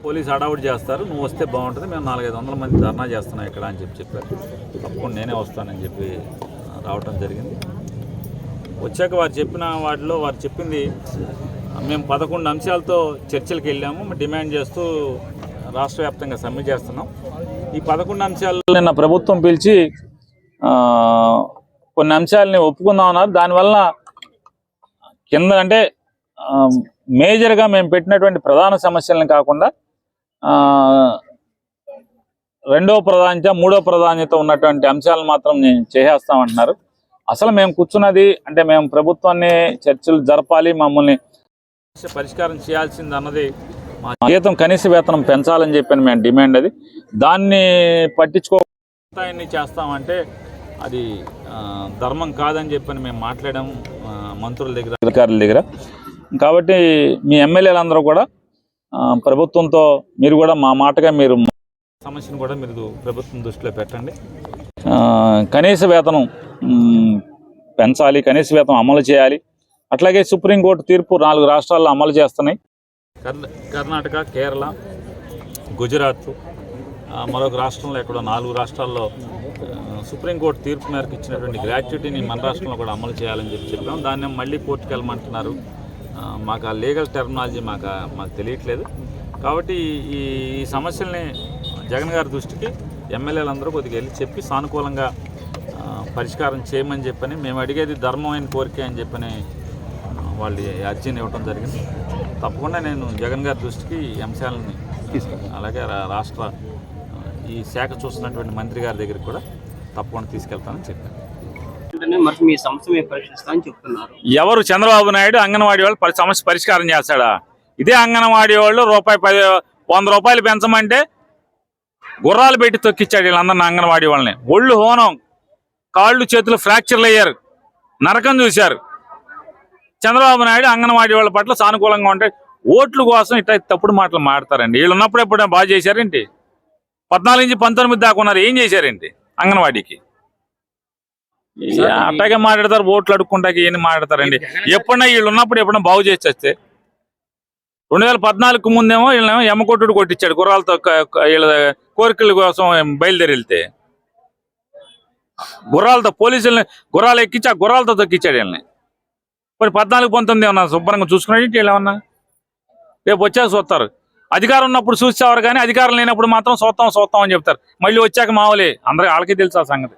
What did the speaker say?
Police హడావుడి చేస్తారు, నువ్వు వస్తే బాగుంటుంది, మేము 400-500 మంది ధర్నా చేస్తున్నాం ఇక్కడ అని చెప్పారు. తప్పకుండా నేనే వస్తానని చెప్పి రావటం జరిగింది. వచ్చాక వారు చెప్పిన వాటిలో వారు చెప్పింది, మేము 11 అంశాలతో చర్చలకు వెళ్ళాము, డిమాండ్ చేస్తూ రాష్ట్ర వ్యాప్తంగా సమ్మె చేస్తున్నాం. ఈ 11 అంశాలు నిన్న ప్రభుత్వం పిలిచి కొన్ని అంశాలని ఒప్పుకుందామన్నారు. దానివల్ల కింద అంటే మేజర్గా మేము పెట్టినటువంటి ప్రధాన సమస్యలను కాకుండా రెండవ ప్రాధాన్యత, మూడో ప్రాధాన్యత ఉన్నటువంటి అంశాలను మాత్రం నేను చేసేస్తామంటున్నారు. అసలు మేము కూర్చున్నది అంటే మేము ప్రభుత్వాన్ని చర్చలు జరపాలి, మమ్మల్ని పరిష్కారం చేయాల్సింది అన్నది మా జీతం కనీస వేతనం పెంచాలని చెప్పని మేము డిమాండ్. అది దాన్ని పట్టించుకోని చేస్తామంటే అది ధర్మం కాదని చెప్పని మేము మాట్లాడాము మంత్రుల దగ్గర, అధికారుల దగ్గర. కాబట్టి మీ ఎమ్మెల్యేలందరూ కూడా ప్రభుత్వంతో మీరు కూడా మా మాటగా మీరు సమస్యను కూడా మీరు ప్రభుత్వం దృష్టిలో పెట్టండి. కనీస వేతనం పెంచాలి, కనీస వేతనం అమలు చేయాలి. అట్లాగే సుప్రీంకోర్టు తీర్పు 4 రాష్ట్రాల్లో అమలు చేస్తున్నాయి. కర్ణాటక, కేరళ, గుజరాత్, మరొక రాష్ట్రంలో ఎక్కడో 4 రాష్ట్రాల్లో సుప్రీంకోర్టు తీర్పు మేరకు ఇచ్చినటువంటి గ్రాట్యుటీని మన రాష్ట్రంలో కూడా అమలు చేయాలని చెప్పాం. దాన్ని మళ్ళీ కోర్టుకు వెళ్ళమంటున్నారు. మాకు ఆ లీగల్ టెర్మినాలజీ మాకు తెలియట్లేదు. కాబట్టి ఈ సమస్యల్ని జగన్ గారి దృష్టికి ఎమ్మెల్యేలందరూ కొద్దిగా వెళ్ళి చెప్పి సానుకూలంగా పరిష్కారం చేయమని చెప్పని, మేము అడిగేది ధర్మమైన కోరిక అని చెప్పని వాళ్ళు అర్జీని ఇవ్వడం జరిగింది. తప్పకుండా నేను జగన్ గారి దృష్టికి ఈ అంశాలని అలాగే రాష్ట్ర ఈ శాఖ చూస్తున్నటువంటి మంత్రి గారి దగ్గరికి కూడా తప్పకుండా తీసుకెళ్తానని చెప్పాను. ఎవరు చంద్రబాబు నాయుడు అంగన్వాడీ వాళ్ళు సమస్య పరిష్కారం చేస్తాడా? ఇదే అంగన్వాడీ వాళ్ళు ₹100 పెంచమంటే గుర్రాలు పెట్టి తొక్కిచ్చాడు వీళ్ళందరినీ. అంగన్వాడీ వాళ్ళని ఒళ్ళు హోనం, కాళ్ళు చేతులు ఫ్రాక్చర్లు అయ్యారు, నరకం చూశారు. చంద్రబాబు నాయుడు అంగన్వాడీ వాళ్ళ పట్ల సానుకూలంగా ఉంటే ఓట్ల కోసం ఇట్లా తప్పుడు మాటలు మాడతారండి. వీళ్ళు ఉన్నప్పుడు ఎప్పుడైనా బాగా చేశారేంటి? 14 నుంచి 19 దాకా ఉన్నారు, ఏం చేశారేంటి అంగన్వాడీకి? అట్టాగే మాట్లాడతారు, ఓట్లు అడుక్కుంటాకి ఏం మాట్లాడతారండి. ఎప్పుడన్నా వీళ్ళు ఉన్నప్పుడు ఎప్పుడన్నా బాగు చేసి వస్తే 2014 ముందేమో వీళ్ళేమో ఎమ్మకొట్టుడు కొట్టించాడు గుర్రాలతో, వీళ్ళ కోరికల కోసం బయలుదేరి వెళ్తే గుర్రాలతో పోలీసుల్ని గుర్రాలు ఎక్కించి ఆ గుర్రాలతో తొక్కిచ్చాడు వీళ్ళని. మరి 14-19 ఏమన్నా శుభ్రంగా చూసుకునేది వీళ్ళు ఏమన్నా? రేపు వచ్చాక చూస్తారు. అధికారం ఉన్నప్పుడు చూసేవారు కానీ అధికారం లేనప్పుడు మాత్రం చూస్తాం అని చెప్తారు. మళ్ళీ వచ్చాక మామూలే, అందరికీ వాళ్ళకి తెలుసు ఆ సంగతి.